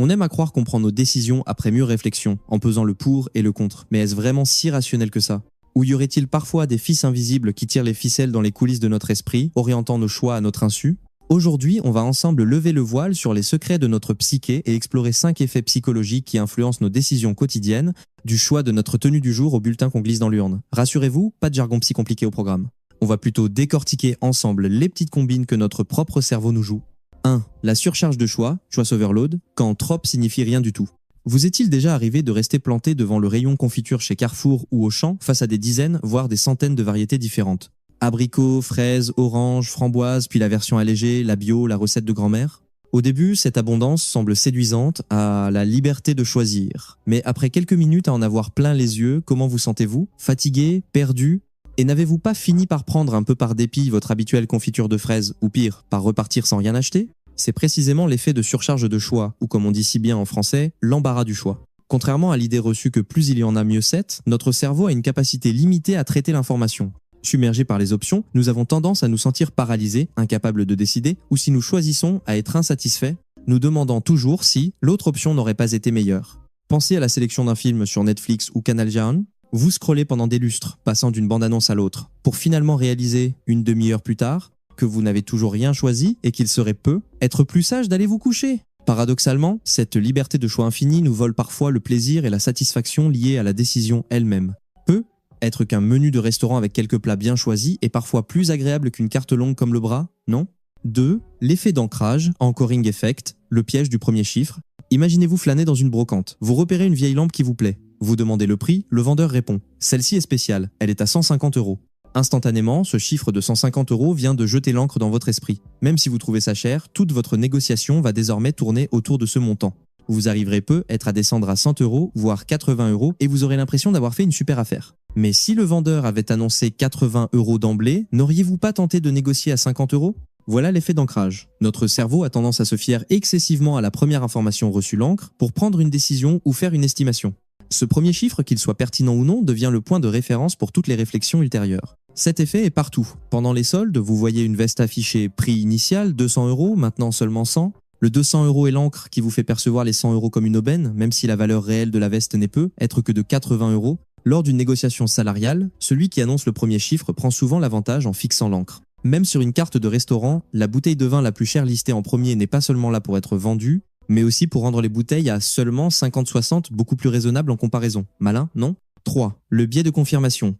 On aime à croire qu'on prend nos décisions après mûre réflexion, en pesant le pour et le contre. Mais est-ce vraiment si rationnel que ça ? Ou y aurait-il parfois des fils invisibles qui tirent les ficelles dans les coulisses de notre esprit, orientant nos choix à notre insu ? Aujourd'hui, on va ensemble lever le voile sur les secrets de notre psyché et explorer 5 effets psychologiques qui influencent nos décisions quotidiennes, du choix de notre tenue du jour au bulletin qu'on glisse dans l'urne. Rassurez-vous, pas de jargon psy compliqué au programme. On va plutôt décortiquer ensemble les petites combines que notre propre cerveau nous joue. 1. La surcharge de choix, choice overload, quand trop signifie rien du tout. Vous est-il déjà arrivé de rester planté devant le rayon confiture chez Carrefour ou Auchan face à des dizaines, voire des centaines de variétés différentes ? Abricots, fraises, oranges, framboises, puis la version allégée, la bio, la recette de grand-mère. Au début, cette abondance semble séduisante à la liberté de choisir. Mais après quelques minutes à en avoir plein les yeux, comment vous sentez-vous ? Fatigué ? Perdu ? Et n'avez-vous pas fini par prendre un peu par dépit votre habituelle confiture de fraises, ou pire, par repartir sans rien acheter ? C'est précisément l'effet de surcharge de choix, ou comme on dit si bien en français, l'embarras du choix. Contrairement à l'idée reçue que plus il y en a mieux c'est, notre cerveau a une capacité limitée à traiter l'information. Submergés par les options, nous avons tendance à nous sentir paralysés, incapables de décider, ou si nous choisissons à être insatisfaits, nous demandant toujours si l'autre option n'aurait pas été meilleure. Pensez à la sélection d'un film sur Netflix ou Canal Jaunes. Vous scrollez pendant des lustres, passant d'une bande-annonce à l'autre, pour finalement réaliser, une demi-heure plus tard, que vous n'avez toujours rien choisi et qu'il serait être plus sage d'aller vous coucher. Paradoxalement, cette liberté de choix infinie nous vole parfois le plaisir et la satisfaction liés à la décision elle-même. Être qu'un menu de restaurant avec quelques plats bien choisis est parfois plus agréable qu'une carte longue comme le bras, non ? 2. L'effet d'ancrage, anchoring effect, le piège du premier chiffre. Imaginez-vous flâner dans une brocante. Vous repérez une vieille lampe qui vous plaît. Vous demandez le prix, le vendeur répond « Celle-ci est spéciale, elle est à 150 €. Instantanément, ce chiffre de 150 € vient de jeter l'encre dans votre esprit. Même si vous trouvez ça cher, toute votre négociation va désormais tourner autour de ce montant. Vous arriverez être à descendre à 100 €, voire 80 € et vous aurez l'impression d'avoir fait une super affaire. Mais si le vendeur avait annoncé 80 € d'emblée, n'auriez-vous pas tenté de négocier à 50 €? Voilà l'effet d'ancrage. Notre cerveau a tendance à se fier excessivement à la première information reçue l'encre pour prendre une décision ou faire une estimation. Ce premier chiffre, qu'il soit pertinent ou non, devient le point de référence pour toutes les réflexions ultérieures. Cet effet est partout. Pendant les soldes, vous voyez une veste affichée prix initial 200 €, maintenant seulement 100. Le 200 € est l'encre qui vous fait percevoir les 100 € comme une aubaine, même si la valeur réelle de la veste n'est être que de 80 €. Lors d'une négociation salariale, celui qui annonce le premier chiffre prend souvent l'avantage en fixant l'encre. Même sur une carte de restaurant, la bouteille de vin la plus chère listée en premier n'est pas seulement là pour être vendue, mais aussi pour rendre les bouteilles à seulement 50-60 beaucoup plus raisonnables en comparaison. Malin, non ? 3. Le biais de confirmation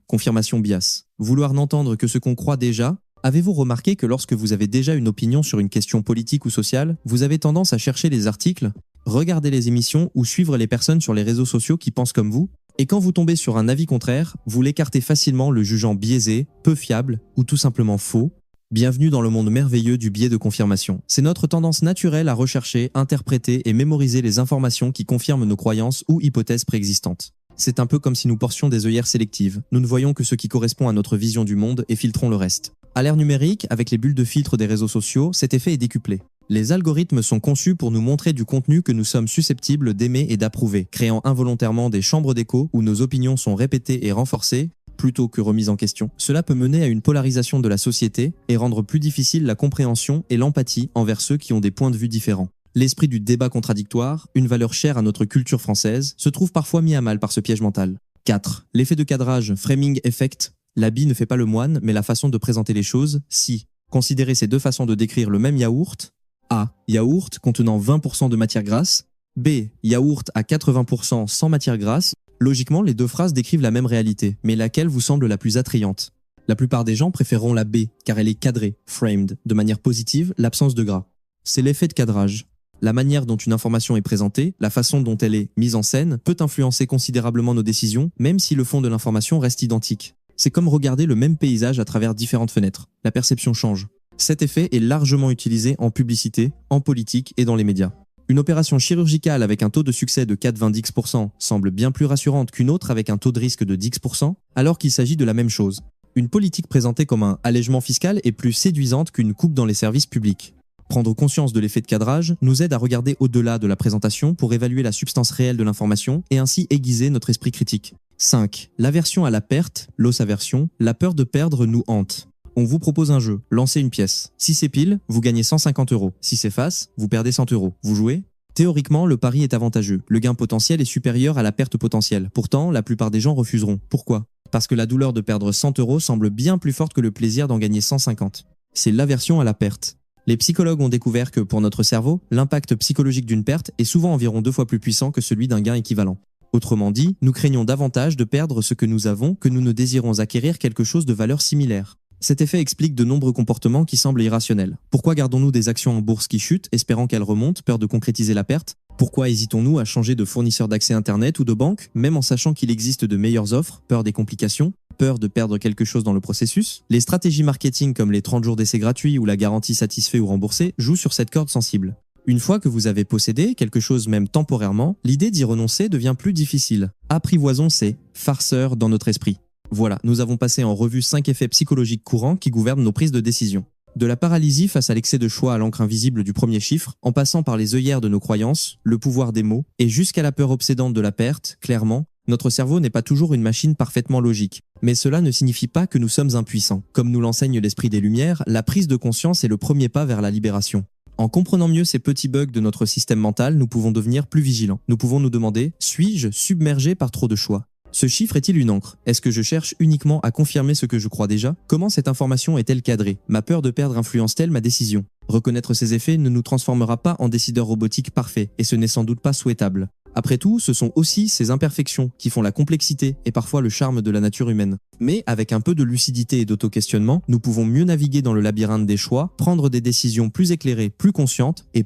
bias. Vouloir n'entendre que ce qu'on croit déjà. Avez-vous remarqué que lorsque vous avez déjà une opinion sur une question politique ou sociale, vous avez tendance à chercher les articles, regarder les émissions ou suivre les personnes sur les réseaux sociaux qui pensent comme vous ? Et quand vous tombez sur un avis contraire, vous l'écartez facilement, le jugeant biaisé, peu fiable ou tout simplement faux. Bienvenue dans le monde merveilleux du biais de confirmation. C'est notre tendance naturelle à rechercher, interpréter et mémoriser les informations qui confirment nos croyances ou hypothèses préexistantes. C'est un peu comme si nous portions des œillères sélectives. Nous ne voyons que ce qui correspond à notre vision du monde et filtrons le reste. À l'ère numérique, avec les bulles de filtre des réseaux sociaux, cet effet est décuplé. Les algorithmes sont conçus pour nous montrer du contenu que nous sommes susceptibles d'aimer et d'approuver, créant involontairement des chambres d'écho où nos opinions sont répétées et renforcées, plutôt que remises en question. Cela peut mener à une polarisation de la société et rendre plus difficile la compréhension et l'empathie envers ceux qui ont des points de vue différents. L'esprit du débat contradictoire, une valeur chère à notre culture française, se trouve parfois mis à mal par ce piège mental. 4. L'effet de cadrage, framing effect. L'habit ne fait pas le moine, mais la façon de présenter les choses, si. Considérez ces deux façons de décrire le même yaourt. A. Yaourt contenant 20% de matière grasse. B. Yaourt à 80% sans matière grasse. Logiquement, les deux phrases décrivent la même réalité, mais laquelle vous semble la plus attrayante ? La plupart des gens préféreront la B, car elle est cadrée, framed, de manière positive, l'absence de gras. C'est l'effet de cadrage. La manière dont une information est présentée, la façon dont elle est mise en scène, peut influencer considérablement nos décisions, même si le fond de l'information reste identique. C'est comme regarder le même paysage à travers différentes fenêtres. La perception change. Cet effet est largement utilisé en publicité, en politique et dans les médias. Une opération chirurgicale avec un taux de succès de 90% semble bien plus rassurante qu'une autre avec un taux de risque de 10%, alors qu'il s'agit de la même chose. Une politique présentée comme un allègement fiscal est plus séduisante qu'une coupe dans les services publics. Prendre conscience de l'effet de cadrage nous aide à regarder au-delà de la présentation pour évaluer la substance réelle de l'information et ainsi aiguiser notre esprit critique. 5. L'aversion à la perte, l'os aversion, la peur de perdre nous hante. On vous propose un jeu, lancez une pièce. Si c'est pile, vous gagnez 150 €. Si c'est face, vous perdez 100 €. Vous jouez ? Théoriquement, le pari est avantageux. Le gain potentiel est supérieur à la perte potentielle. Pourtant, la plupart des gens refuseront. Pourquoi? Parce que la douleur de perdre 100 € semble bien plus forte que le plaisir d'en gagner 150. C'est l'aversion à la perte. Les psychologues ont découvert que, pour notre cerveau, l'impact psychologique d'une perte est souvent environ 2 fois plus puissant que celui d'un gain équivalent. Autrement dit, nous craignons davantage de perdre ce que nous avons que nous ne désirons acquérir quelque chose de valeur similaire. Cet effet explique de nombreux comportements qui semblent irrationnels. Pourquoi gardons-nous des actions en bourse qui chutent, espérant qu'elles remontent, peur de concrétiser la perte? Pourquoi hésitons-nous à changer de fournisseur d'accès Internet ou de banque, même en sachant qu'il existe de meilleures offres, peur des complications, peur de perdre quelque chose dans le processus? Les stratégies marketing comme les 30 jours d'essai gratuits ou la garantie satisfait ou remboursé jouent sur cette corde sensible. Une fois que vous avez possédé quelque chose même temporairement, l'idée d'y renoncer devient plus difficile. Apprivoisons ces farceurs dans notre esprit. Voilà, nous avons passé en revue 5 effets psychologiques courants qui gouvernent nos prises de décision. De la paralysie face à l'excès de choix à l'encre invisible du premier chiffre, en passant par les œillères de nos croyances, le pouvoir des mots, et jusqu'à la peur obsédante de la perte, clairement, notre cerveau n'est pas toujours une machine parfaitement logique. Mais cela ne signifie pas que nous sommes impuissants. Comme nous l'enseigne l'esprit des Lumières, la prise de conscience est le premier pas vers la libération. En comprenant mieux ces petits bugs de notre système mental, nous pouvons devenir plus vigilants. Nous pouvons nous demander, suis-je submergé par trop de choix? Ce chiffre est-il une encre? Est-ce que je cherche uniquement à confirmer ce que je crois déjà? Comment cette information est-elle cadrée? Ma peur de perdre influence-t-elle ma décision? Reconnaître ces effets ne nous transformera pas en décideurs robotiques parfaits, et ce n'est sans doute pas souhaitable. Après tout, ce sont aussi ces imperfections qui font la complexité et parfois le charme de la nature humaine. Mais avec un peu de lucidité et d'auto-questionnement, nous pouvons mieux naviguer dans le labyrinthe des choix, prendre des décisions plus éclairées, plus conscientes, et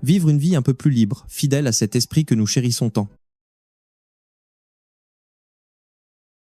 vivre une vie un peu plus libre, fidèle à cet esprit que nous chérissons tant.